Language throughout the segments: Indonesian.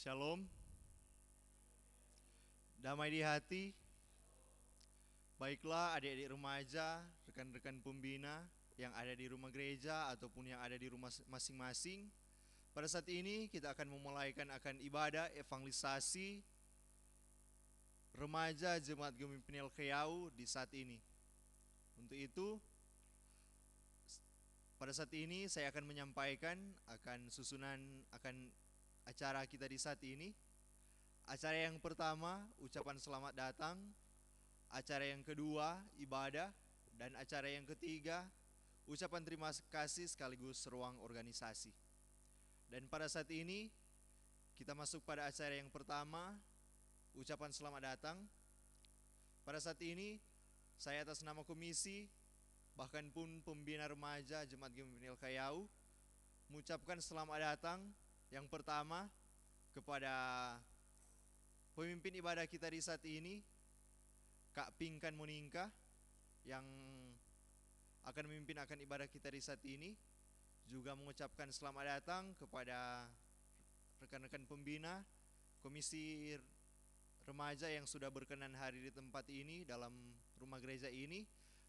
Shalom, damai di hati. Baiklah adik-adik remaja, rekan-rekan pembina yang ada di rumah gereja ataupun yang ada di rumah masing-masing. Pada saat ini kita akan akan ibadah evangelisasi remaja Jemaat Gemi Peniel Kayau di saat ini. Untuk itu, pada saat ini saya akan menyampaikan akan susunan akan acara kita di saat ini. Acara yang pertama, ucapan selamat datang. Acara yang kedua, ibadah. Dan acara yang ketiga, ucapan terima kasih sekaligus ruang organisasi. Dan pada saat ini, kita masuk pada acara yang pertama, ucapan selamat datang. Pada saat ini, saya atas nama komisi, bahkan pun pembina remaja Jemaat Gemi Peniel Kayau, mengucapkan selamat datang yang pertama kepada pemimpin ibadah kita di saat ini, Kak Pinkan Moningka, yang akan memimpin akan ibadah kita di saat ini. Juga mengucapkan selamat datang kepada rekan-rekan pembina komisi remaja yang sudah berkenan hadir di tempat ini dalam rumah gereja ini,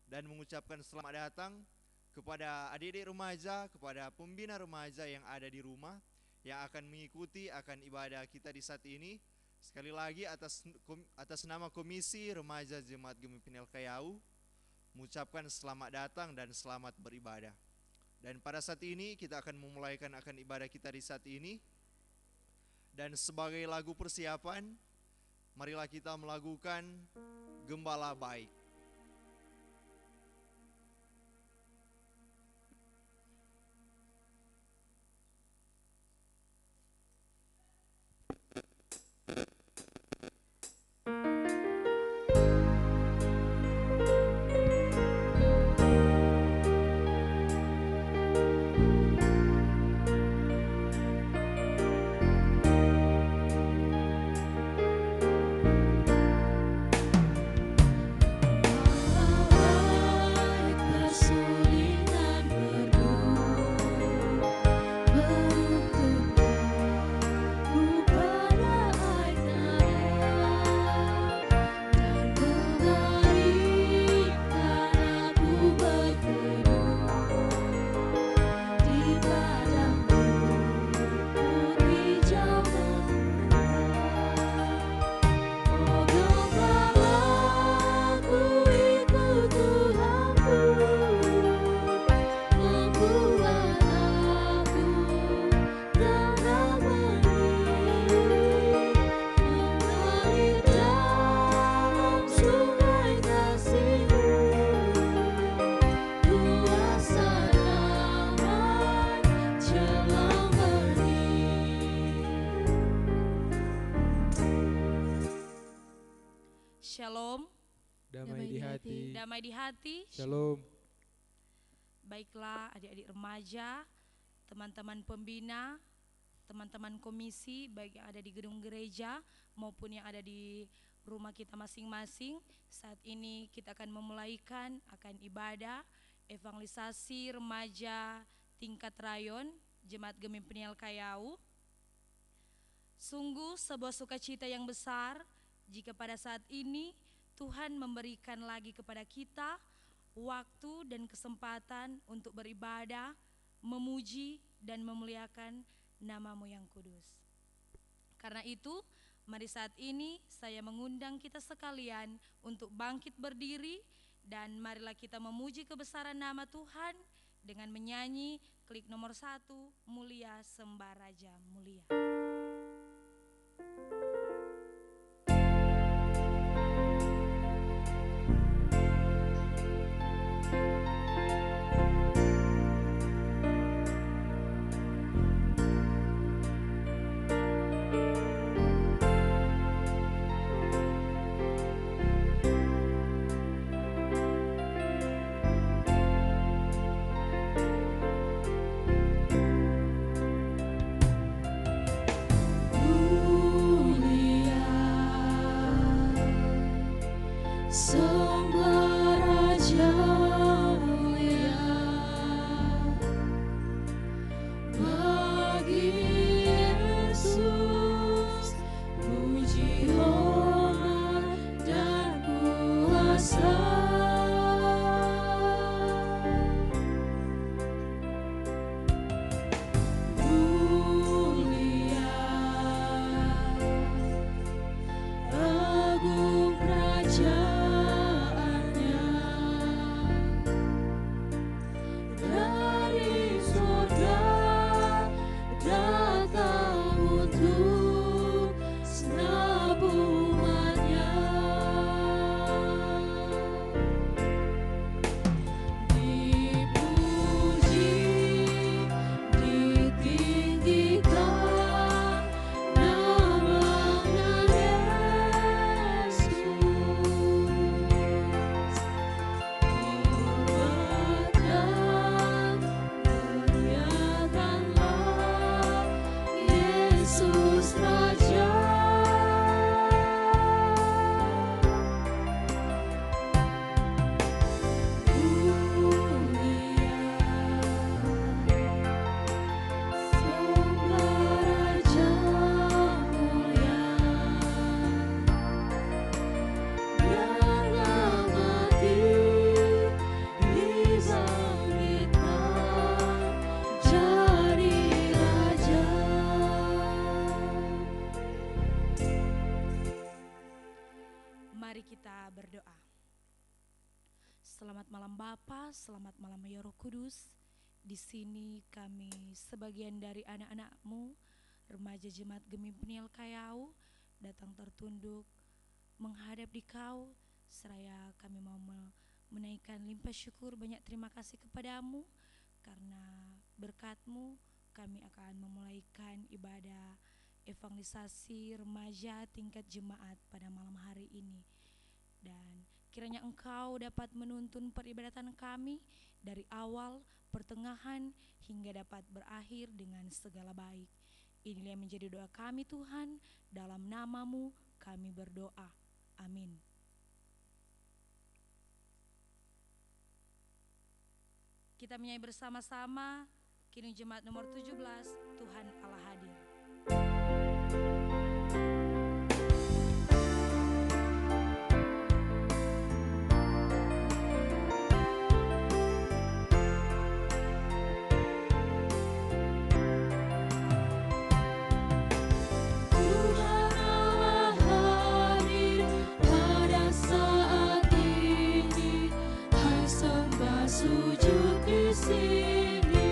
dan mengucapkan selamat datang kepada adik-adik remaja, kepada pembina remaja yang ada di rumah yang akan mengikuti akan ibadah kita di saat ini. Sekali lagi atas nama Komisi Remaja Jemaat Gemi Peniel Kayau, mengucapkan selamat datang dan selamat beribadah. Dan pada saat ini kita akan memulaikan akan ibadah kita di saat ini. Dan sebagai lagu persiapan, marilah kita melakukan Gembala Baik. Shalom, damai di hati. damai di hati. Shalom. Baiklah adik-adik remaja, teman-teman pembina, teman-teman komisi, baik yang ada di gedung gereja maupun yang ada di rumah kita masing-masing. Saat ini kita akan memulaikan akan ibadah evangelisasi remaja tingkat rayon Jemaat Gemi Peniel Kayau. Sungguh sebuah sukacita yang besar jika pada saat ini Tuhan memberikan lagi kepada kita waktu dan kesempatan untuk beribadah, memuji dan memuliakan nama-Mu yang kudus. Karena itu, mari saat ini saya mengundang kita sekalian untuk bangkit berdiri, dan marilah kita memuji kebesaran nama Tuhan dengan menyanyi klik nomor 1, Mulia Sembah Raja Mulia. Mulia Selamat malam Bapa, selamat malam ya Roh Kudus. Di sini kami sebagian dari anak-anak-Mu, remaja jemaat Gemi Peniel Kayau, datang tertunduk menghadap di Kau, seraya kami mau menaikkan limpah syukur banyak terima kasih kepadamu, karena berkat-Mu kami akan memulaikan ibadah evangelisasi remaja tingkat jemaat pada malam hari ini. Dan kiranya Engkau dapat menuntun peribadatan kami dari awal, pertengahan, hingga dapat berakhir dengan segala baik. Inilah yang menjadi doa kami Tuhan, dalam nama-Mu kami berdoa. Amin. Kita menyanyi bersama-sama Kidung Jemaat nomor 17, Tuhan Allah hadir. Sujud di sini,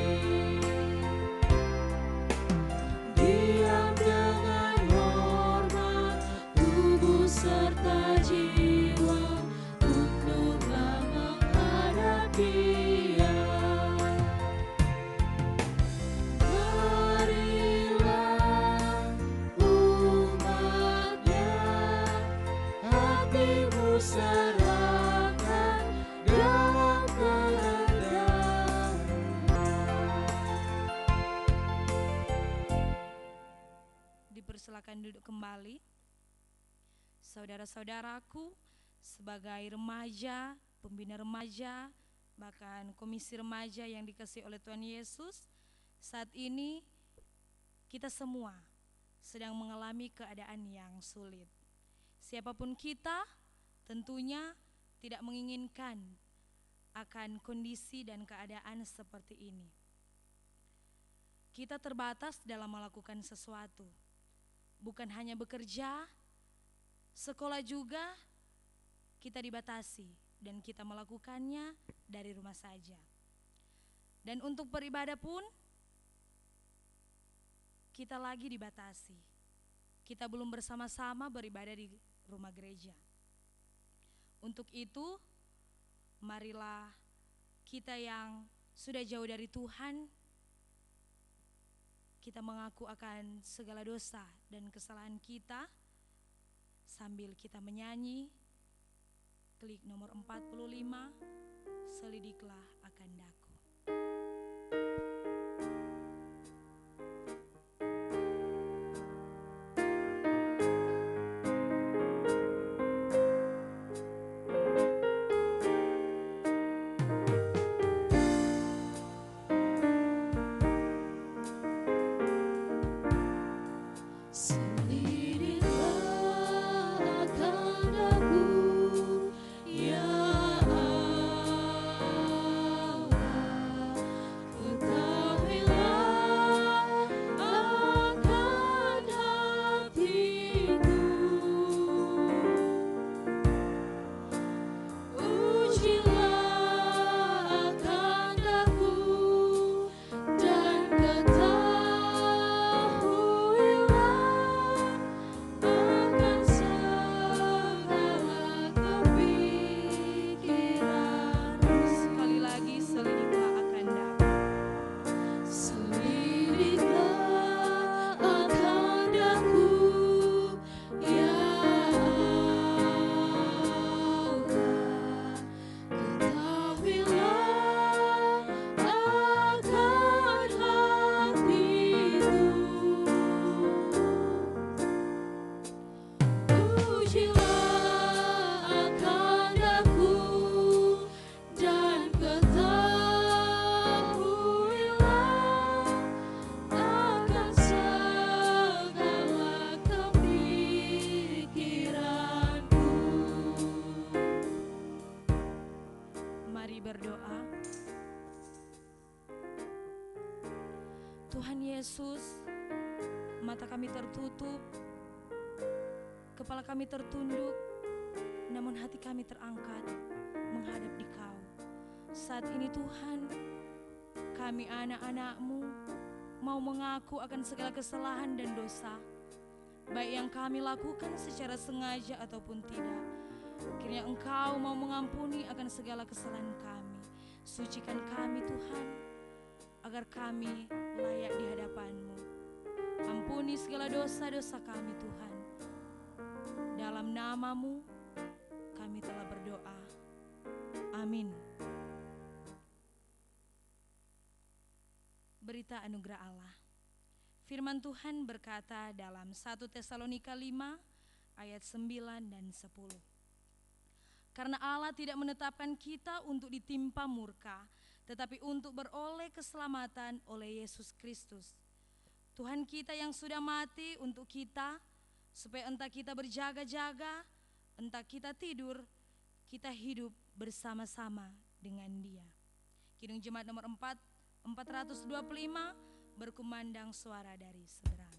diam dengan hormat, tubuh serta jiwa, tunduklah menghadap Dia. Marilah umatnya, hatimu serahkan dalam kehendak. Dipersilakan duduk kembali. Saudara-saudaraku, sebagai remaja, pembina remaja, bahkan komisi remaja yang dikasihi oleh Tuhan Yesus, saat ini kita semua sedang mengalami keadaan yang sulit. Siapapun kita tentunya tidak menginginkan akan kondisi dan keadaan seperti ini. Kita terbatas dalam melakukan sesuatu. Bukan hanya bekerja, sekolah juga kita dibatasi dan kita melakukannya dari rumah saja. Dan untuk beribadah pun kita lagi dibatasi. Kita belum bersama-sama beribadah di rumah gereja. Untuk itu, marilah kita yang sudah jauh dari Tuhan, kita mengaku akan segala dosa dan kesalahan kita sambil kita menyanyi klik nomor 45, selidiklah akan daku. Selidiklah akan daku, ya Allah, ketahuilah akan hatiku, ujilah akan daku, dan ketahuilah akan segala kepikiranku. Sekali lagi, selidiklah akan daku. Selidiklah akan daku, ya Allah, ketahuilah akan hatiku, ujilah akan daku, dan ketahuilah akan segala kepikiranku. Mari berdoa. Tuhan Yesus, mata kami tertutup, kepala kami tertunduk, namun hati kami terangkat menghadap di Kau. saat ini Tuhan, kami anak-anak-Mu mau mengaku akan segala kesalahan dan dosa, baik yang kami lakukan secara sengaja ataupun tidak. Kiranya Engkau mau mengampuni akan segala kesalahan kami. Sucikan kami Tuhan, agar kami layak di hadapan-Mu. Ampuni segala dosa-dosa kami Tuhan. Dalam nama-Mu kami telah berdoa. Amin. Berita anugerah Allah. Firman Tuhan berkata dalam 1 Tesalonika 5 ayat 9 dan 10. Karena Allah tidak menetapkan kita untuk ditimpa murka, tetapi untuk beroleh keselamatan oleh Yesus Kristus. Tuhan kita yang sudah mati untuk kita, supaya entah kita berjaga-jaga, entah kita tidur, kita hidup bersama-sama dengan Dia. Kidung Jemaat nomor 425 berkumandang suara dari seberang.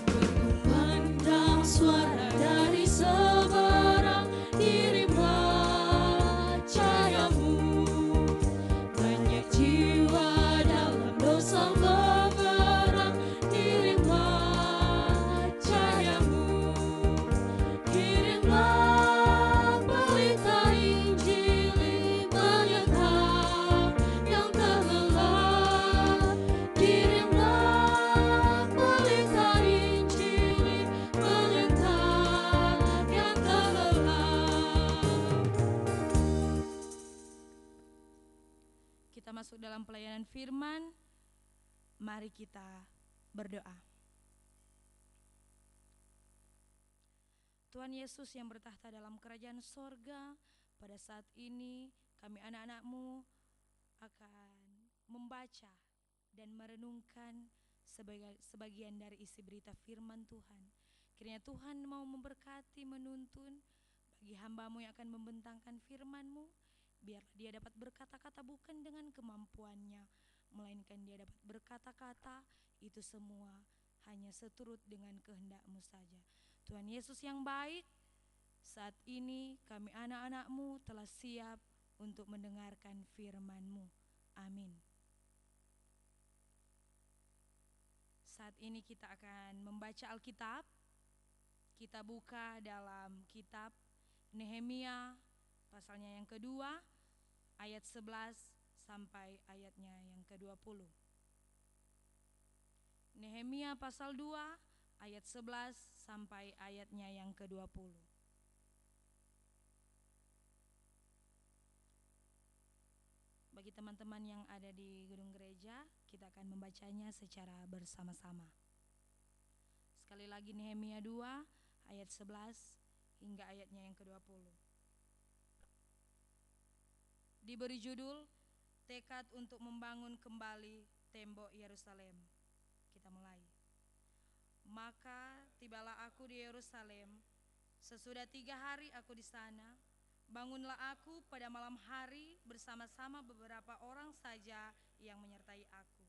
Berkumandang suara dari seberang, kirimlah cahayamu. Banyak jiwa dalam dosa memerang, kirimlah cahayamu. Kirimlah berita Injil menyerang yang terlelah. Kirimlah berita Injil menyerang yang terlelah. Kita masuk dalam pelayanan firman. Mari kita berdoa. Tuhan Yesus yang bertahta dalam kerajaan sorga, pada saat ini kami anak-anak-Mu akan membaca dan merenungkan sebagian dari isi berita firman Tuhan. Kiranya Tuhan mau memberkati, menuntun bagi hamba-Mu yang akan membentangkan firman-Mu. Biarlah dia dapat berkata-kata bukan dengan kemampuannya, melainkan dia dapat berkata-kata itu semua hanya seturut dengan kehendak-Mu saja. Tuhan Yesus yang baik, saat ini kami anak-anak-Mu telah siap untuk mendengarkan firman-Mu. Amin. Saat ini kita akan membaca Alkitab. Kita buka dalam kitab Nehemia pasalnya yang kedua, ayat 11 sampai ayatnya yang ke-20. Nehemia pasal 2 ayat 11 sampai ayatnya yang ke-20. Bagi teman-teman yang ada di gedung gereja, kita akan membacanya secara bersama-sama. Sekali lagi Nehemia 2 ayat 11 hingga ayatnya yang ke-20. Diberi judul Tekad untuk membangun kembali tembok Yerusalem. Kita mulai. Maka tibalah aku di Yerusalem. Sesudah 3 hari aku di sana. Bangunlah aku pada malam hari bersama-sama beberapa orang saja yang menyertai aku.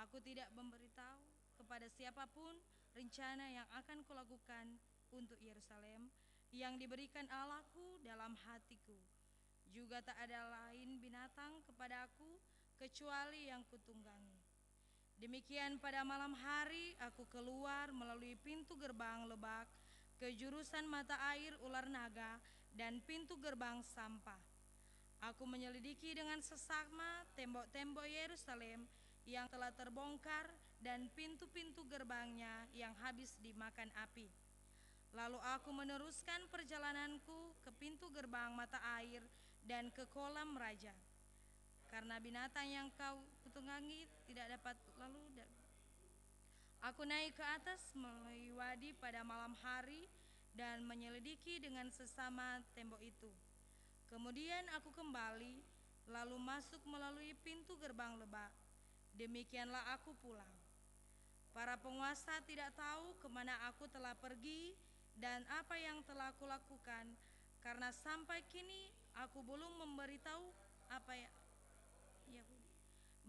Aku tidak memberitahu kepada siapapun rencana yang akan kulakukan untuk Yerusalem yang diberikan Allahku dalam hatiku. Juga tak ada lain binatang kepadaku kecuali yang kutunggangi. Demikian pada malam hari aku keluar melalui pintu gerbang lebak ke jurusan mata air ular naga dan pintu gerbang sampah. Aku menyelidiki dengan seksama tembok-tembok Yerusalem yang telah terbongkar dan pintu-pintu gerbangnya yang habis dimakan api. Lalu aku meneruskan perjalananku ke pintu gerbang mata air dan ke kolam raja. Karena binatang yang kau tunggangi tidak dapat lalu, aku naik ke atas melalui wadi pada malam hari dan menyelidiki dengan sesama tembok itu. Kemudian aku kembali lalu masuk melalui pintu gerbang lebak. Demikianlah aku pulang. Para penguasa tidak tahu kemana aku telah pergi dan apa yang telah aku lakukan, karena sampai kini aku belum memberitahu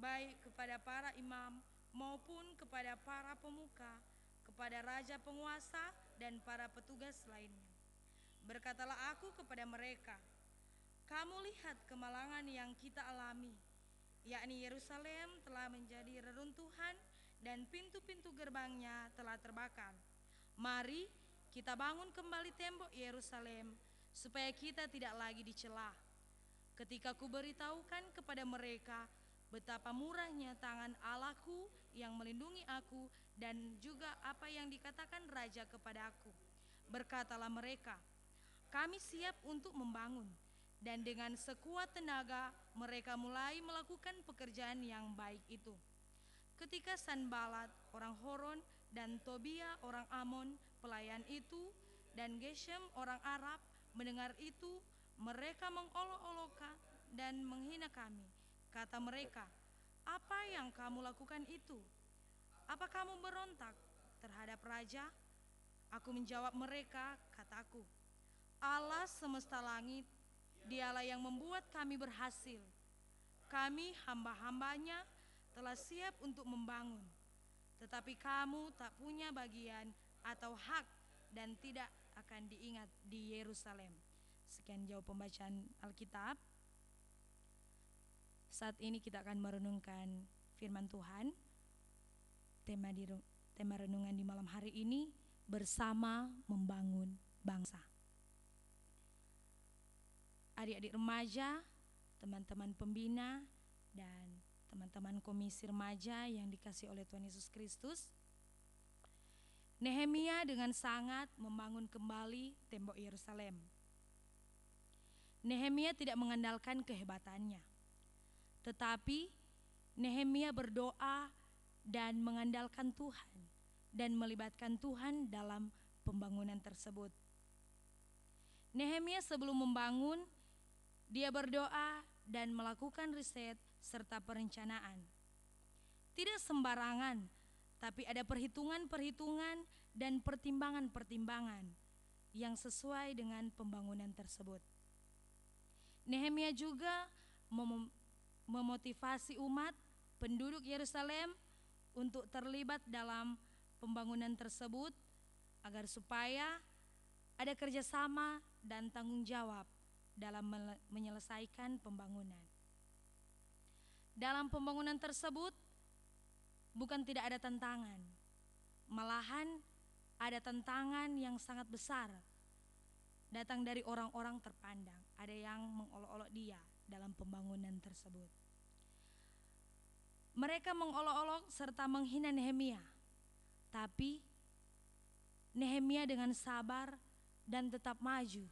baik kepada para imam maupun kepada para pemuka, kepada raja penguasa dan para petugas lainnya. Berkatalah aku kepada mereka, kamu lihat kemalangan yang kita alami, yakni Yerusalem telah menjadi reruntuhan dan pintu-pintu gerbangnya telah terbakar. Mari kita bangun kembali tembok Yerusalem supaya kita tidak lagi dicela. Ketika kuberitahukan kepada mereka betapa murahnya tangan Allahku yang melindungi aku dan juga apa yang dikatakan raja kepadaku, berkatalah mereka, kami siap untuk membangun. Dan dengan sekuat tenaga mereka mulai melakukan pekerjaan yang baik itu. Ketika Sanbalat orang Horon dan Tobia orang Amon pelayan itu dan Geshem orang Arab mendengar itu, mereka mengolok-olokkan dan menghina kami. Kata mereka, apa yang kamu lakukan itu? Apa kamu berontak terhadap raja? Aku menjawab mereka, kataku, Allah semesta langit, Dialah yang membuat kami berhasil. Kami hamba-hambanya telah siap untuk membangun, tetapi kamu tak punya bagian atau hak dan tidak akan diingat di Yerusalem. Sekian jauh pembacaan Alkitab. Saat ini kita akan merenungkan firman Tuhan. Tema renungan di malam hari ini, bersama membangun bangsa. Adik-adik remaja, teman-teman pembina, dan teman-teman komisi remaja yang dikasihi oleh Tuhan Yesus Kristus, Nehemia dengan sangat membangun kembali tembok Yerusalem. Nehemia tidak mengandalkan kehebatannya, tetapi Nehemia berdoa dan mengandalkan Tuhan dan melibatkan Tuhan dalam pembangunan tersebut. Nehemia sebelum membangun, dia berdoa dan melakukan riset serta perencanaan. Tidak sembarangan, tapi ada perhitungan-perhitungan dan pertimbangan-pertimbangan yang sesuai dengan pembangunan tersebut. Nehemia juga memotivasi umat penduduk Yerusalem untuk terlibat dalam pembangunan tersebut agar supaya ada kerjasama dan tanggung jawab dalam menyelesaikan pembangunan. Dalam pembangunan tersebut bukan tidak ada tantangan, malahan ada tantangan yang sangat besar datang dari orang-orang terpandang. Ada yang mengolok-olok dia dalam pembangunan tersebut. Mereka mengolok-olok serta menghina Nehemia, tapi Nehemia dengan sabar dan tetap maju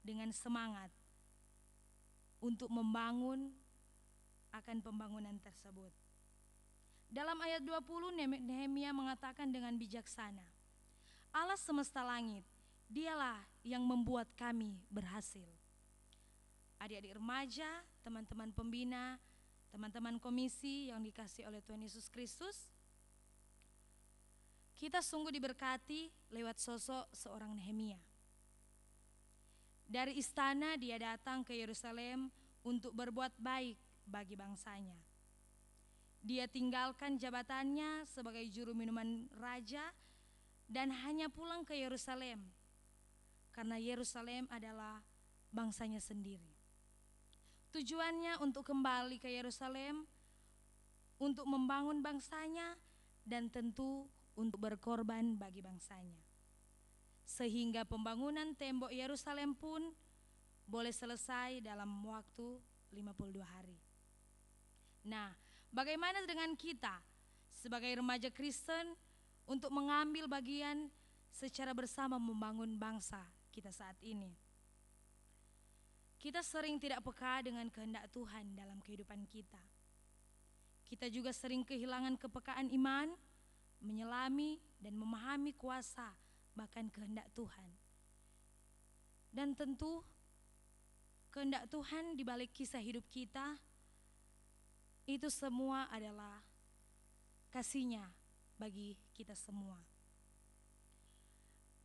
dengan semangat untuk membangun akan pembangunan tersebut. Dalam ayat 20 Nehemia mengatakan dengan bijaksana, Allah semesta langit, Dialah yang membuat kami berhasil. Adik-adik remaja, teman-teman pembina, teman-teman komisi yang dikasihi oleh Tuhan Yesus Kristus, kita sungguh diberkati lewat sosok seorang Nehemia. Dari istana dia datang ke Yerusalem untuk berbuat baik bagi bangsanya. Dia tinggalkan jabatannya sebagai juru minuman raja dan hanya pulang ke Yerusalem karena Yerusalem adalah bangsanya sendiri. Tujuannya untuk kembali ke Yerusalem, untuk membangun bangsanya dan tentu untuk berkorban bagi bangsanya. Sehingga pembangunan tembok Yerusalem pun boleh selesai dalam waktu 52 hari. Nah, bagaimana dengan kita sebagai remaja Kristen untuk mengambil bagian secara bersama membangun bangsa kita saat ini? Kita sering tidak peka dengan kehendak Tuhan dalam kehidupan kita. Kita juga sering kehilangan kepekaan iman, menyelami dan memahami kuasa bahkan kehendak Tuhan. Dan tentu kehendak Tuhan di balik kisah hidup kita itu semua adalah kasih-Nya bagi kita semua.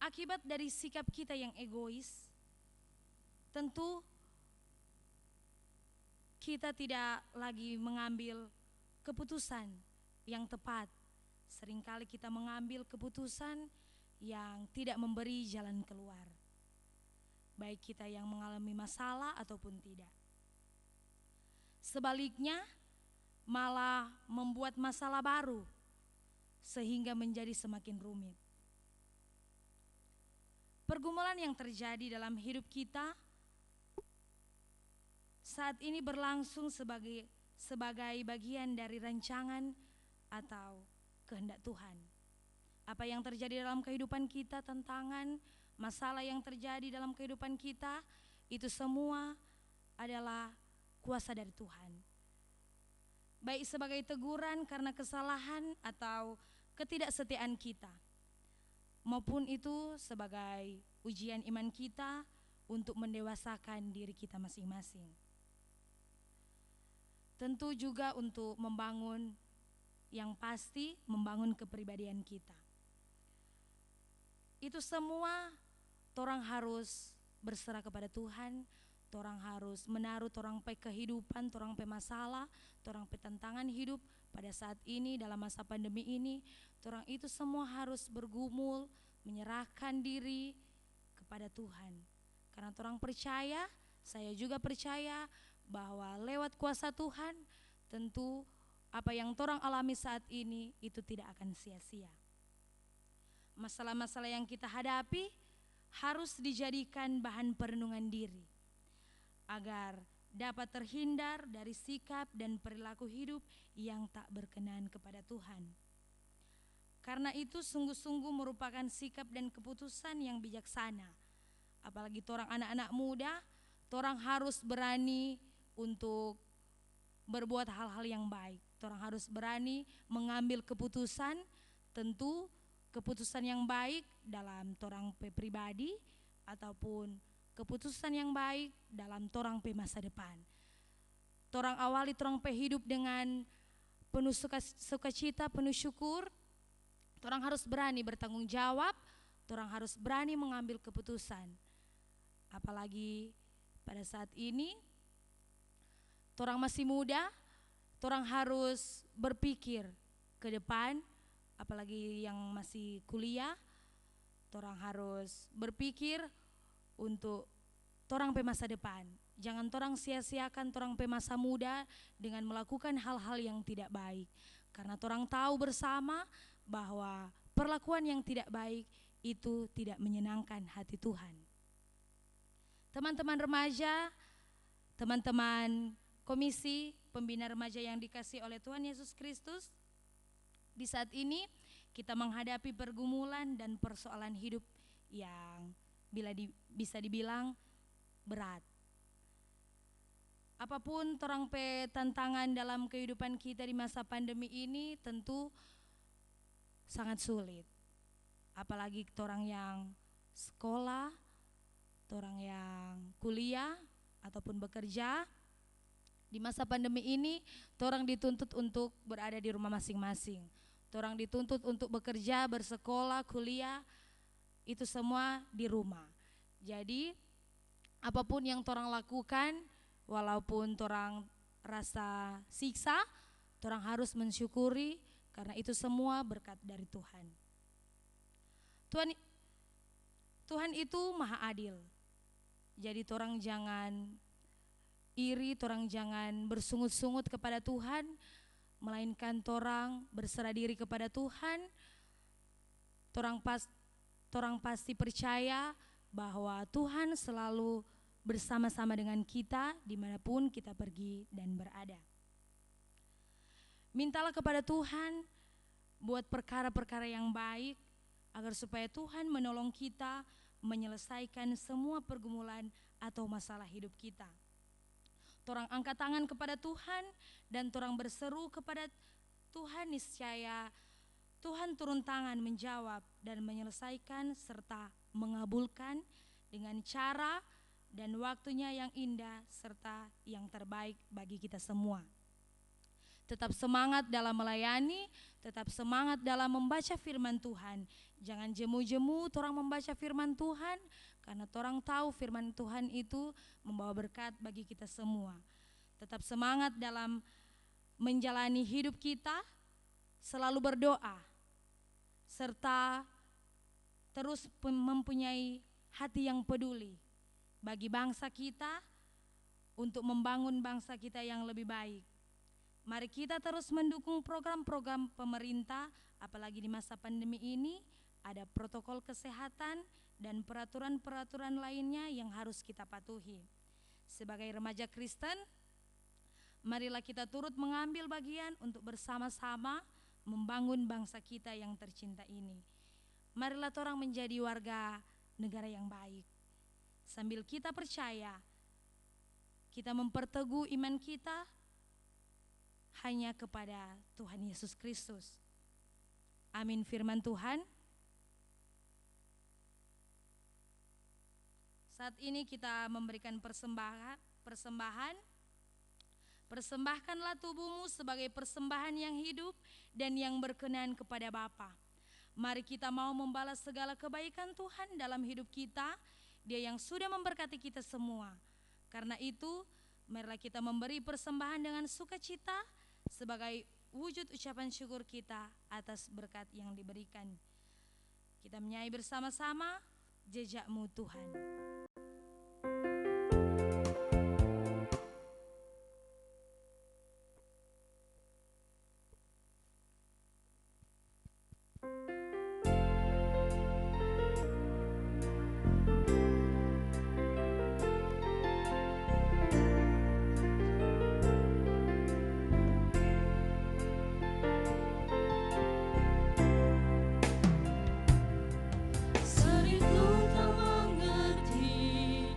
Akibat dari sikap kita yang egois, tentu kita tidak lagi mengambil keputusan yang tepat. Seringkali kita mengambil keputusan yang tidak memberi jalan keluar, baik kita yang mengalami masalah ataupun tidak. Sebaliknya, malah membuat masalah baru sehingga menjadi semakin rumit. Pergumulan yang terjadi dalam hidup kita saat ini berlangsung sebagai bagian dari rancangan atau kehendak Tuhan. Apa yang terjadi dalam kehidupan kita, tantangan, masalah yang terjadi dalam kehidupan kita, itu semua adalah kuasa dari Tuhan. Baik sebagai teguran karena kesalahan atau ketidaksetiaan kita, maupun itu sebagai ujian iman kita untuk mendewasakan diri kita masing-masing. Tentu juga untuk membangun, yang pasti membangun kepribadian kita. Itu semua torang harus berserah kepada Tuhan, torang harus menaruh torang pe kehidupan, torang pe masalah, torang pe tantangan hidup pada saat ini dalam masa pandemi ini. Torang itu semua harus bergumul, menyerahkan diri kepada Tuhan. Karena torang percaya, saya juga percaya bahwa lewat kuasa Tuhan tentu apa yang torang alami saat ini itu tidak akan sia-sia. Masalah-masalah yang kita hadapi harus dijadikan bahan perenungan diri agar dapat terhindar dari sikap dan perilaku hidup yang tak berkenan kepada Tuhan. Karena itu sungguh-sungguh merupakan sikap dan keputusan yang bijaksana. Apalagi torang anak-anak muda, torang harus berani untuk berbuat hal-hal yang baik. Torang harus berani mengambil keputusan, tentu keputusan yang baik dalam torang pe pribadi ataupun keputusan yang baik dalam torang pe masa depan. Torang awali torang pe hidup dengan penuh sukacita, penuh syukur. Torang harus berani bertanggung jawab, torang harus berani mengambil keputusan. Apalagi pada saat ini torang masih muda, torang harus berpikir ke depan. Apalagi yang masih kuliah, torang harus berpikir untuk torang pe masa depan. Jangan torang sia-siakan torang pe masa muda dengan melakukan hal-hal yang tidak baik. Karena torang tahu bersama bahwa perlakuan yang tidak baik itu tidak menyenangkan hati Tuhan. Teman-teman remaja, teman-teman komisi pembina remaja yang dikasihi oleh Tuhan Yesus Kristus, di saat ini kita menghadapi pergumulan dan persoalan hidup yang bisa dibilang berat. Apapun torang pe tantangan dalam kehidupan kita di masa pandemi ini tentu sangat sulit. Apalagi torang yang sekolah, torang yang kuliah ataupun bekerja. Di masa pandemi ini torang dituntut untuk berada di rumah masing-masing. Torang dituntut untuk bekerja, bersekolah, kuliah, itu semua di rumah. Jadi apapun yang torang lakukan, walaupun torang rasa siksa, torang harus mensyukuri karena itu semua berkat dari Tuhan. Tuhan itu maha adil. Jadi torang jangan iri, torang jangan bersungut-sungut kepada Tuhan, melainkan torang berserah diri kepada Tuhan. Torang pasti percaya bahwa Tuhan selalu bersama-sama dengan kita dimanapun kita pergi dan berada. Mintalah kepada Tuhan buat perkara-perkara yang baik agar supaya Tuhan menolong kita menyelesaikan semua pergumulan atau masalah hidup kita. Torang angkat tangan kepada Tuhan dan torang berseru kepada Tuhan, niscaya Tuhan turun tangan menjawab dan menyelesaikan serta mengabulkan dengan cara dan waktunya yang indah serta yang terbaik bagi kita semua. Tetap semangat dalam melayani, tetap semangat dalam membaca firman Tuhan. Jangan jemu-jemu torang membaca firman Tuhan, karena torang tahu firman Tuhan itu membawa berkat bagi kita semua. Tetap semangat dalam menjalani hidup kita selalu berdoa, serta terus mempunyai hati yang peduli bagi bangsa kita, untuk membangun bangsa kita yang lebih baik. Mari kita terus mendukung program-program pemerintah, apalagi di masa pandemi ini ada protokol kesehatan dan peraturan-peraturan lainnya yang harus kita patuhi. Sebagai remaja Kristen, marilah kita turut mengambil bagian untuk bersama-sama membangun bangsa kita yang tercinta ini. Marilah orang menjadi warga negara yang baik. Sambil kita percaya, kita memperteguh iman kita hanya kepada Tuhan Yesus Kristus. Amin firman Tuhan. Saat ini kita memberikan persembahan. Persembahkanlah tubuhmu sebagai persembahan yang hidup dan yang berkenan kepada Bapa. Mari kita mau membalas segala kebaikan Tuhan dalam hidup kita. Dia yang sudah memberkati kita semua. Karena itu, marilah kita memberi persembahan dengan sukacita sebagai wujud ucapan syukur kita atas berkat yang diberikan. Kita menyanyi bersama-sama, Jejakmu Tuhan. Sering ku tak mengerti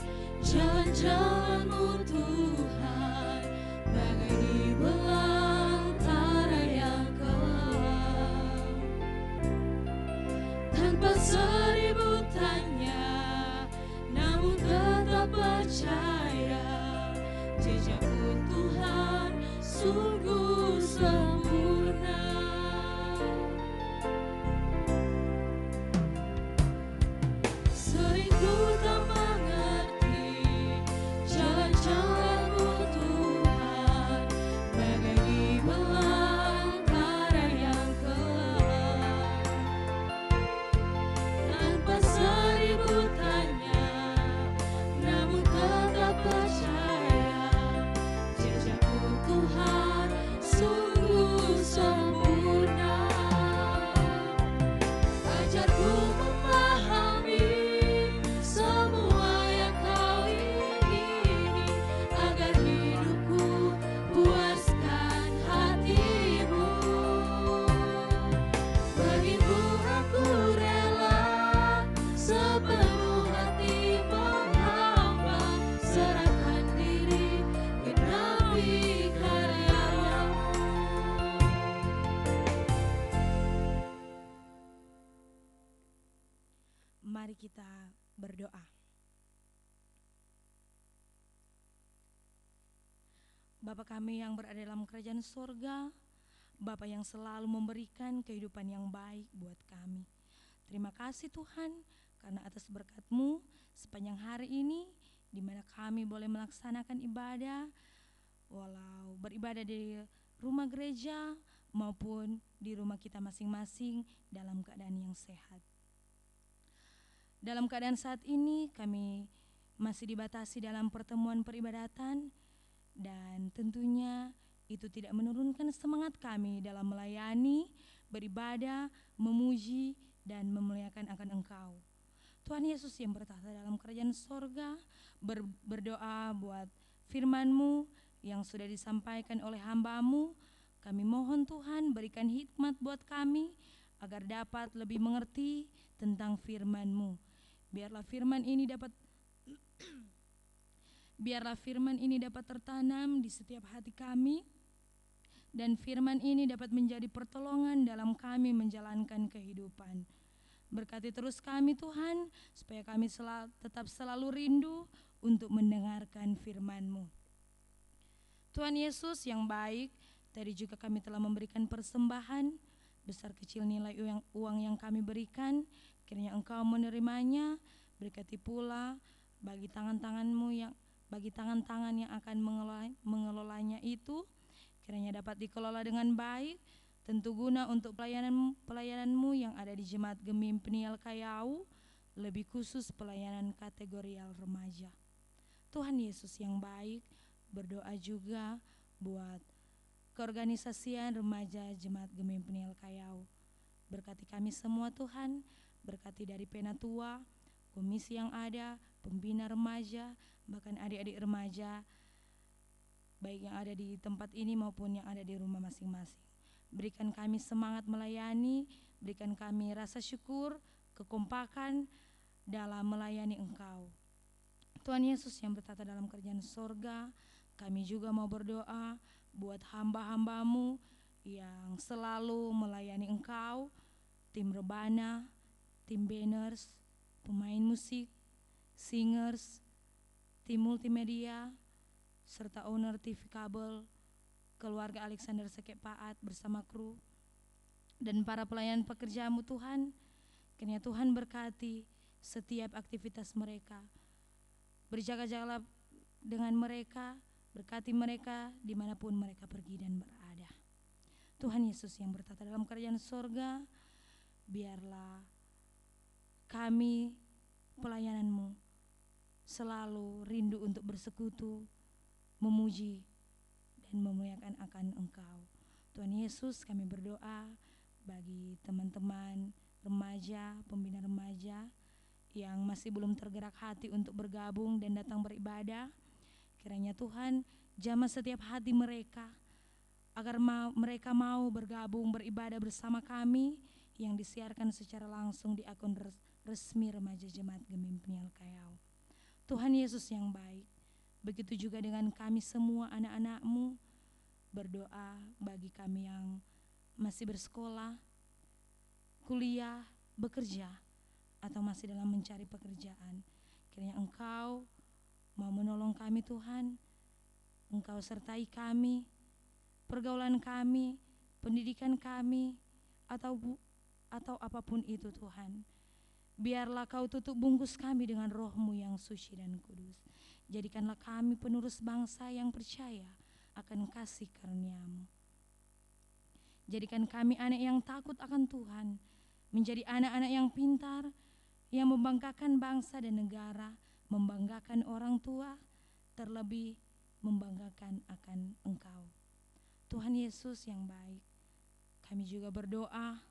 jalan-jalan-Mu Tuhan, bagai di belantara yang gelap. Tanpa seribu tanya, namun tetap percaya, jejak-Mu Tuhan sungguh sempurna. Sering ku tak mengerti jalan-jalan-Mu Tuhan, bagai di belantara yang gelap. Tanpa seribu tanya, namun tetap percaya, jejak-Mu Tuhan sungguh sempurna. Ajarku memahami semua yang Kau ingini, agar hidupku puaskan hati-Mu. Bagimu aku rela sepenuh hati menghamba, serahkan diri genapi karya-Mu. Mari kita berdoa. Bapa kami yang berada dalam kerajaan surga, Bapa yang selalu memberikan kehidupan yang baik buat kami. Terima kasih Tuhan, karena atas berkat-Mu sepanjang hari ini, di mana kami boleh melaksanakan ibadah, walau beribadah di rumah gereja maupun di rumah kita masing-masing dalam keadaan yang sehat. Dalam keadaan saat ini kami masih dibatasi dalam pertemuan peribadatan, dan tentunya itu tidak menurunkan semangat kami dalam melayani, beribadah, memuji, dan memuliakan akan Engkau. Tuhan Yesus yang bertahta dalam kerajaan sorga, berdoa buat firman-Mu yang sudah disampaikan oleh hamba-Mu. Kami mohon Tuhan berikan hikmat buat kami, agar dapat lebih mengerti tentang firman-Mu. Biarlah firman ini dapat tertanam di setiap hati kami, dan firman ini dapat menjadi pertolongan dalam kami menjalankan kehidupan. Berkati terus kami Tuhan, supaya kami tetap selalu rindu untuk mendengarkan firman-Mu. Tuhan Yesus yang baik, tadi juga kami telah memberikan persembahan, besar kecil nilai uang yang kami berikan, kiranya Engkau menerimanya. Berkati pula bagi tangan-tangan yang akan mengelolanya itu, Kiranya dapat dikelola dengan baik, tentu guna untuk pelayananmu yang ada di Jemaat Gemim Peniel Kayau, lebih khusus pelayanan kategorial remaja. Tuhan Yesus yang baik, berdoa juga buat keorganisasian remaja Jemaat Gemim Peniel Kayau. Berkati kami semua Tuhan, berkati dari Penatua, komisi yang ada, pembina remaja, bahkan adik-adik remaja, baik yang ada di tempat ini maupun yang ada di rumah masing-masing. Berikan kami semangat melayani, berikan kami rasa syukur, kekompakan dalam melayani Engkau. Tuhan Yesus yang bertata dalam kerajaan sorga, kami juga mau berdoa buat hamba-hambamu yang selalu melayani Engkau, tim rebana, tim banners, pemain musik, singers, tim multimedia, serta owner TV kabel, keluarga Alexander Sekepaat bersama kru, dan para pelayan pekerjaanmu Tuhan. Kiranya Tuhan berkati setiap aktivitas mereka, berjaga-jagalah dengan mereka, berkati mereka dimanapun mereka pergi dan berada. Tuhan Yesus yang bertata dalam kerajaan sorga, biarlah kami pelayananmu selalu rindu untuk bersekutu, memuji dan memuliakan akan Engkau. Tuhan Yesus, kami berdoa bagi teman-teman remaja, pembina remaja yang masih belum tergerak hati untuk bergabung dan datang beribadah. Kiranya Tuhan jamah setiap hati mereka agar mereka mau bergabung beribadah bersama kami yang disiarkan secara langsung di akun resmi Remaja Jemaat Gemim Peniel Kayau. Tuhan Yesus yang baik, begitu juga dengan kami semua anak-anak-Mu, berdoa bagi kami yang masih bersekolah, kuliah, bekerja, atau masih dalam mencari pekerjaan. Kiranya Engkau mau menolong kami Tuhan, Engkau sertai kami, pergaulan kami, pendidikan kami, atau apapun itu Tuhan. Biarlah Kau tutup bungkus kami dengan Roh-Mu yang suci dan kudus. Jadikanlah kami penerus bangsa yang percaya akan kasih karunia-Mu. Jadikan kami anak yang takut akan Tuhan, menjadi anak-anak yang pintar, yang membanggakan bangsa dan negara, membanggakan orang tua, terlebih membanggakan akan Engkau. Tuhan Yesus yang baik, kami juga berdoa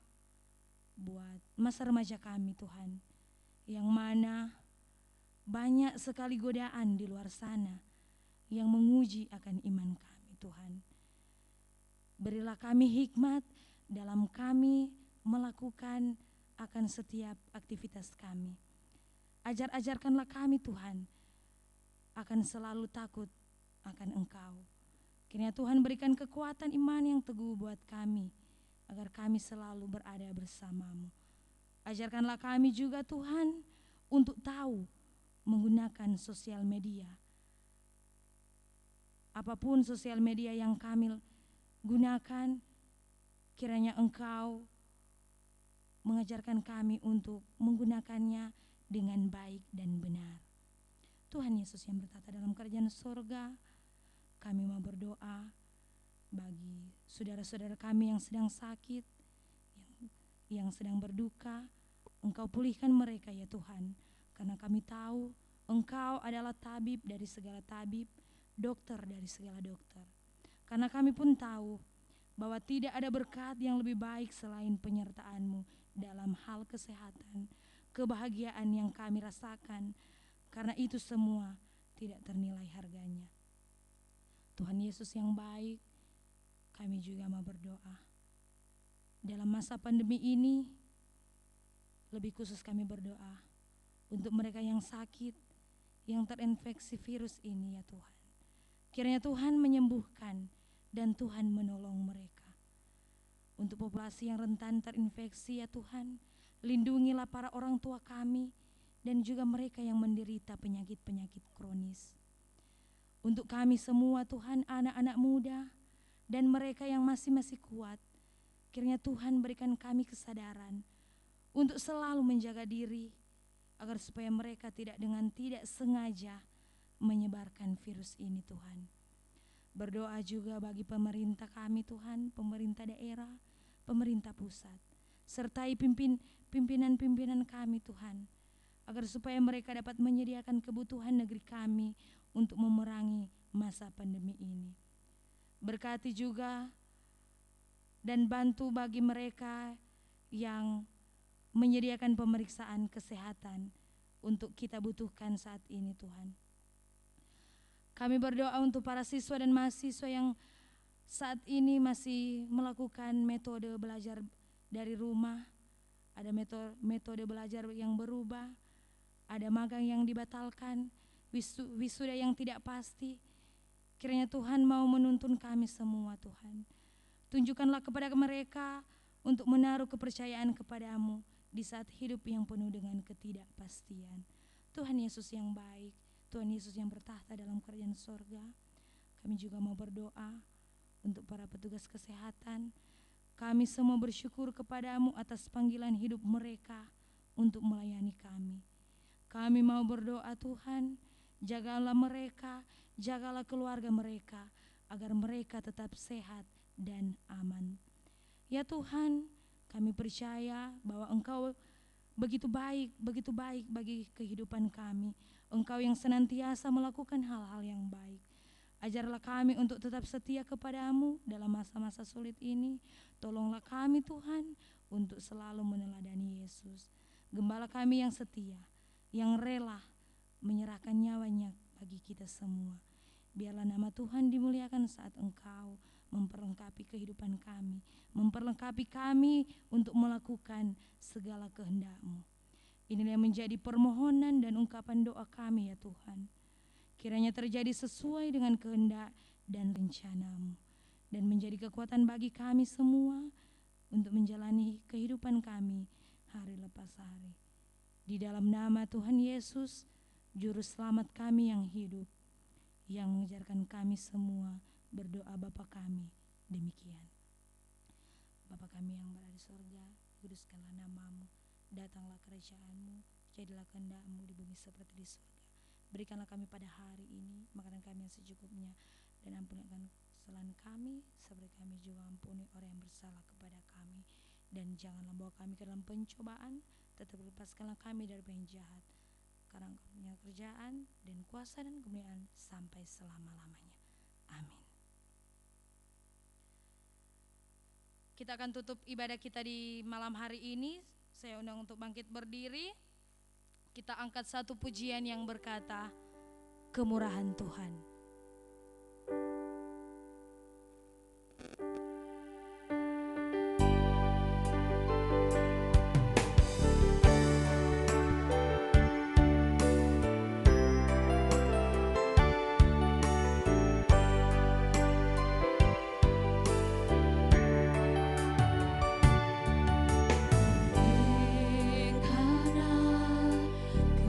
buat masa remaja kami Tuhan, yang mana banyak sekali godaan di luar sana yang menguji akan iman kami Tuhan. Berilah kami hikmat dalam kami melakukan akan setiap aktivitas kami. Ajarkanlah kami Tuhan akan selalu takut akan Engkau. Kiranya Tuhan berikan kekuatan iman yang teguh buat kami, agar kami selalu berada bersama-Mu. Ajarkanlah kami juga Tuhan untuk tahu menggunakan sosial media. Apapun sosial media yang kami gunakan, kiranya Engkau mengajarkan kami untuk menggunakannya dengan baik dan benar. Tuhan Yesus yang bertata dalam kerajaan sorga, kami mau berdoa bagi saudara-saudara kami yang sedang sakit, yang sedang berduka. Engkau pulihkan mereka ya Tuhan, karena kami tahu Engkau adalah tabib dari segala tabib, dokter dari segala dokter. Karena kami pun tahu bahwa tidak ada berkat yang lebih baik selain penyertaan-Mu dalam hal kesehatan, kebahagiaan yang kami rasakan, karena itu semua tidak ternilai harganya. Tuhan Yesus yang baik, kami juga mau berdoa. Dalam masa pandemi ini, lebih khusus kami berdoa untuk mereka yang sakit, yang terinfeksi virus ini ya Tuhan. Kiranya Tuhan menyembuhkan dan Tuhan menolong mereka. Untuk populasi yang rentan terinfeksi ya Tuhan, lindungilah para orang tua kami dan juga mereka yang menderita penyakit-penyakit kronis. Untuk kami semua Tuhan, anak-anak muda dan mereka yang masih kuat, kiranya Tuhan berikan kami kesadaran untuk selalu menjaga diri, agar supaya mereka tidak sengaja menyebarkan virus ini Tuhan. Berdoa juga bagi pemerintah kami Tuhan, pemerintah daerah, pemerintah pusat. Sertai pimpinan-pimpinan kami Tuhan, agar supaya mereka dapat menyediakan kebutuhan negeri kami untuk memerangi masa pandemi ini. Berkati juga dan bantu bagi mereka yang menyediakan pemeriksaan kesehatan untuk kita butuhkan saat ini Tuhan. Kami berdoa untuk para siswa dan mahasiswa yang saat ini masih melakukan metode belajar dari rumah. Ada metode belajar yang berubah, ada magang yang dibatalkan, wisuda yang tidak pasti. Kiranya Tuhan mau menuntun kami semua Tuhan. Tunjukkanlah kepada mereka untuk menaruh kepercayaan kepadamu di saat hidup yang penuh dengan ketidakpastian. Tuhan Yesus yang baik, Tuhan Yesus yang bertahta dalam kerajaan sorga. Kami juga mau berdoa untuk para petugas kesehatan. Kami semua bersyukur kepadamu atas panggilan hidup mereka untuk melayani kami. Kami mau berdoa Tuhan, jagalah mereka, jagalah keluarga mereka, agar mereka tetap sehat dan aman. Ya Tuhan, kami percaya bahwa Engkau begitu baik bagi kehidupan kami. Engkau yang senantiasa melakukan hal-hal yang baik. Ajarlah kami untuk tetap setia kepadamu dalam masa-masa sulit ini. Tolonglah kami Tuhan untuk selalu meneladani Yesus. Gembala kami yang setia, yang rela menyerahkan nyawanya bagi kita semua. Biarlah nama Tuhan dimuliakan saat Engkau memperlengkapi kehidupan kami, memperlengkapi kami untuk melakukan segala kehendak-Mu. Inilah yang menjadi permohonan dan ungkapan doa kami ya Tuhan. Kiranya terjadi sesuai dengan kehendak dan rencana-Mu, dan menjadi kekuatan bagi kami semua untuk menjalani kehidupan kami hari lepas hari. Di dalam nama Tuhan Yesus, Juru Selamat kami yang hidup, yang mengajarkan kami semua berdoa Bapa kami demikian. Bapa kami yang berada di sorga, kuduskanlah nama-Mu. Datanglah kerajaan-Mu, jadilah kehendak-Mu di bumi seperti di surga. Berikanlah kami pada hari ini makanan kami yang secukupnya, dan ampunikan kesalahan kami seperti kami juga ampuni orang yang bersalah kepada kami. Dan janganlah bawa kami ke dalam pencobaan, tetapi lepaskanlah kami dari yang jahat. Karena Engkau punya kerjaan dan kuasa dan kemuliaan sampai selama-lamanya. Amin. Kita akan tutup ibadah kita di malam hari ini. Saya undang untuk bangkit berdiri. Kita angkat satu pujian yang berkata, Kemurahan Tuhan.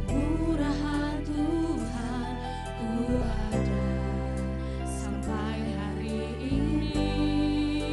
Kemurahan Tuhan ku ada sampai hari ini.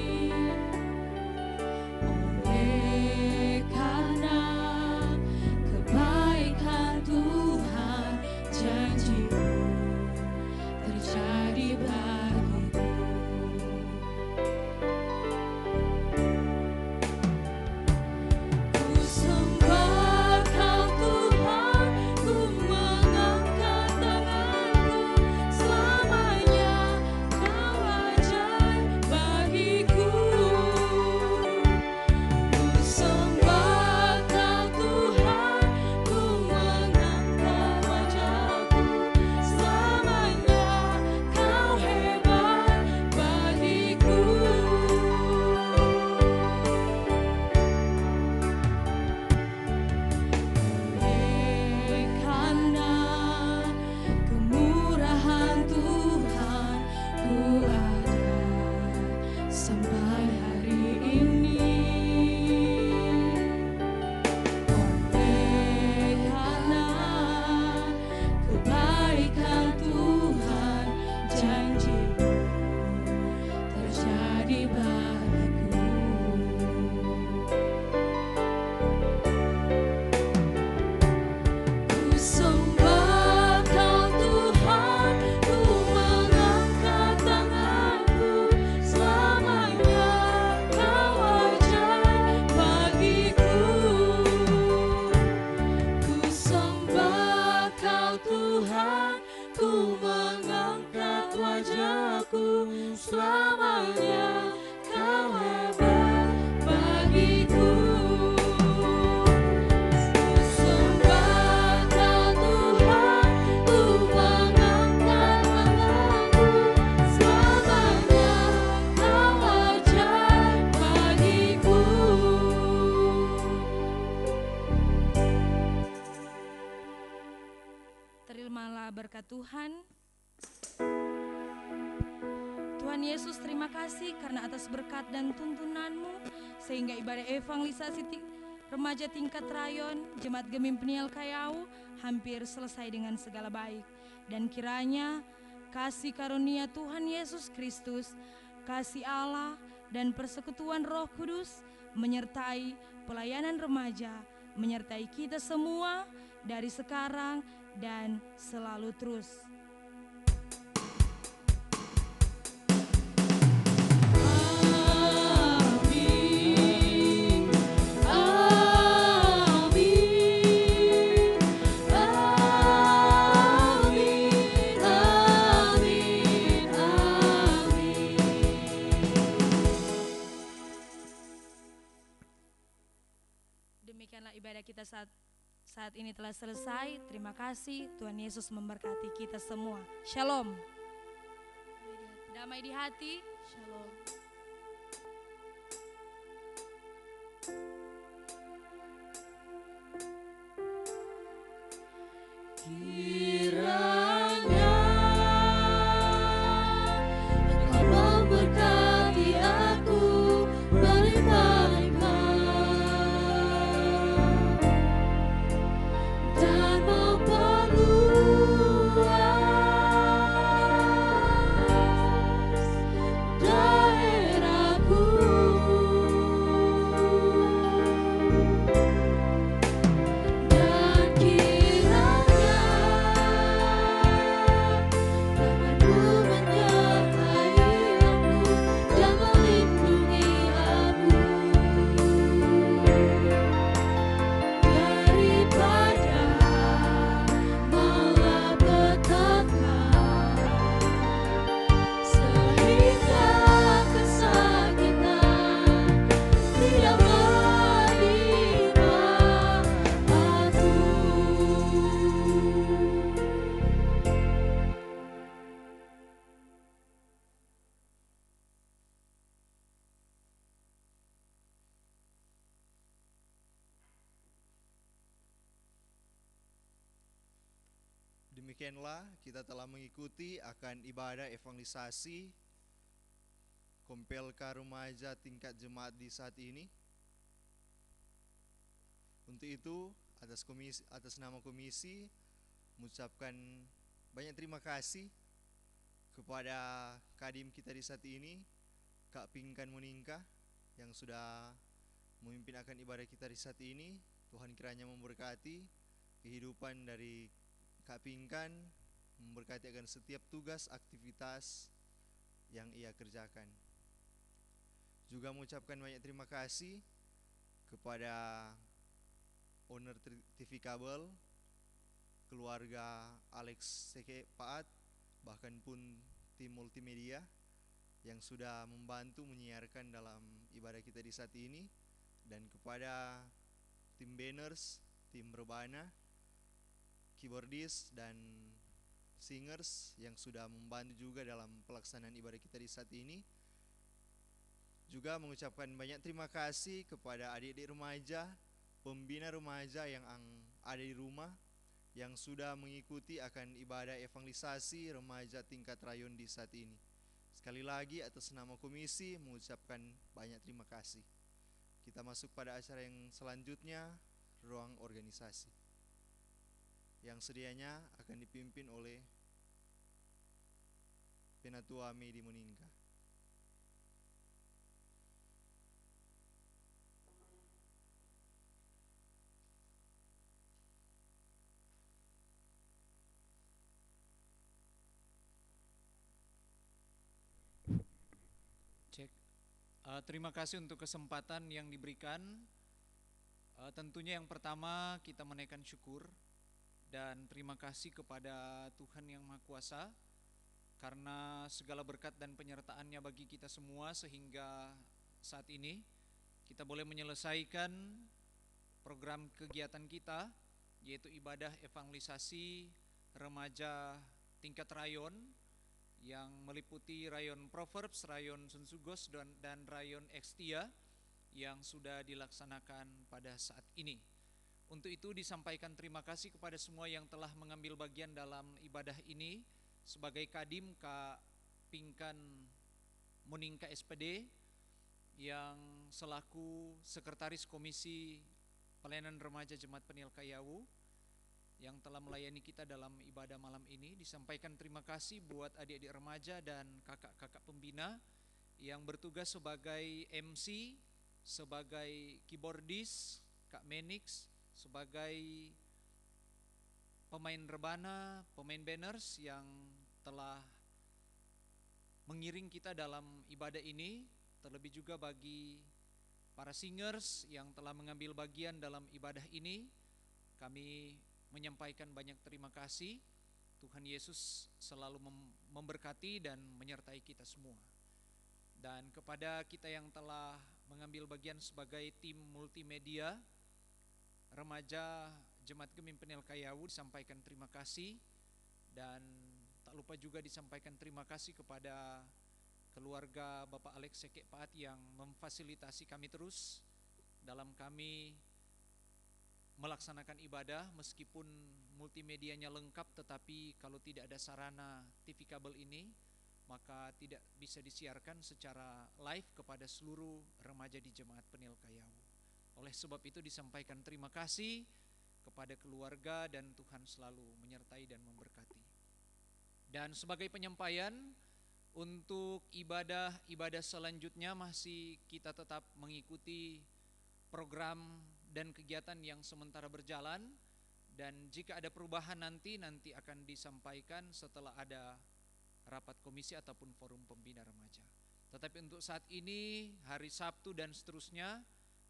berkat Tuhan. Tuhan Yesus, terima kasih karena atas berkat dan tuntunan-Mu sehingga ibadah evangelisasi remaja tingkat rayon Jemaat Gemim Peniel Kayau hampir selesai dengan segala baik. Dan kiranya kasih karunia Tuhan Yesus Kristus, kasih Allah dan persekutuan Roh Kudus menyertai pelayanan remaja, menyertai kita semua dari sekarang dan selalu terus. Demikianlah ibadah kita saat ini telah selesai. Terima kasih, Tuhan Yesus memberkati kita semua. Shalom. Damai di hati. Shalom. Kiranya Engkau memberkati aku berlimpah-limpah dan memperluas daerahku, dan kiranya tangan-Mu menyertai aku dan melindungi aku daripada malapetaka, sehingga kesakitan tidak menimpa aku. Demikianlah kita telah mengikuti akan ibadah evangelisasi Kompelka Remaja tingkat jemaat di saat ini. Untuk itu, atas nama komisi mengucapkan banyak terima kasih kepada kadim kita di saat ini, Kak Pinkan Monika, yang sudah memimpin akan ibadah kita di saat ini. Tuhan kiranya memberkati kehidupan dari Kak Pinkan, memberkati akan setiap tugas aktivitas yang ia kerjakan. Juga mengucapkan banyak terima kasih kepada owner TV kabel, keluarga Alex Seke Paat, bahkan pun tim multimedia yang sudah membantu menyiarkan dalam ibadah kita di saat ini, dan kepada tim banners, tim rebana, keyboardist dan singers yang sudah membantu juga dalam pelaksanaan ibadah kita di saat ini. Juga mengucapkan banyak terima kasih kepada adik-adik remaja, pembina remaja yang ada di rumah, yang sudah mengikuti akan ibadah evangelisasi remaja tingkat rayon di saat ini. Sekali lagi atas nama komisi mengucapkan banyak terima kasih. Kita masuk pada acara yang selanjutnya, ruang organisasi, yang sedianya akan dipimpin oleh Penatua Medi Moninka. Cek. Terima kasih untuk kesempatan yang diberikan. Tentunya yang pertama kita menaikkan syukur dan terima kasih kepada Tuhan Yang Maha Kuasa karena segala berkat dan penyertaan-Nya bagi kita semua, sehingga saat ini kita boleh menyelesaikan program kegiatan kita, yaitu ibadah evangelisasi remaja tingkat rayon yang meliputi rayon Proverbs, rayon Sunsugos, dan rayon Ekstia yang sudah dilaksanakan pada saat ini. Untuk itu disampaikan terima kasih kepada semua yang telah mengambil bagian dalam ibadah ini. Sebagai Kadim Kak Pinkan Muningka SPD, yang selaku Sekretaris Komisi Pelayanan Remaja Jemaat Peniel Kayawu yang telah melayani kita dalam ibadah malam ini. Disampaikan terima kasih buat adik-adik remaja dan kakak-kakak pembina yang bertugas sebagai MC, sebagai keyboardis, Kak Menix, sebagai pemain rebana, pemain banners yang telah mengiring kita dalam ibadah ini. Terlebih juga bagi para singers yang telah mengambil bagian dalam ibadah ini, kami menyampaikan banyak terima kasih. Tuhan Yesus selalu memberkati dan menyertai kita semua. Dan kepada kita yang telah mengambil bagian sebagai tim multimedia remaja Jemaat Gemim Peniel Kayawu, disampaikan terima kasih. Dan tak lupa juga disampaikan terima kasih kepada keluarga Bapak Alex Sekek Paat yang memfasilitasi kami terus dalam kami melaksanakan ibadah. Meskipun multimedianya lengkap, tetapi kalau tidak ada sarana TV kabel ini, maka tidak bisa disiarkan secara live kepada seluruh remaja di Jemaat Peniel Kayawu. Oleh sebab itu disampaikan terima kasih kepada keluarga dan Tuhan selalu menyertai dan memberkati. Dan sebagai penyampaian untuk ibadah selanjutnya, masih kita tetap mengikuti program dan kegiatan yang sementara berjalan, dan jika ada perubahan nanti akan disampaikan setelah ada rapat komisi ataupun forum pembina remaja. Tetapi untuk saat ini, hari Sabtu dan seterusnya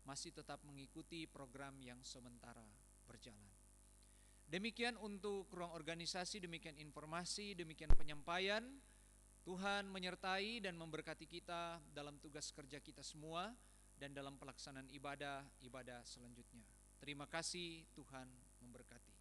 masih tetap mengikuti program yang sementara berjalan. Demikian untuk ruang organisasi, demikian informasi, demikian penyampaian. Tuhan menyertai dan memberkati kita dalam tugas kerja kita semua dan dalam pelaksanaan ibadah selanjutnya. Terima kasih, Tuhan memberkati.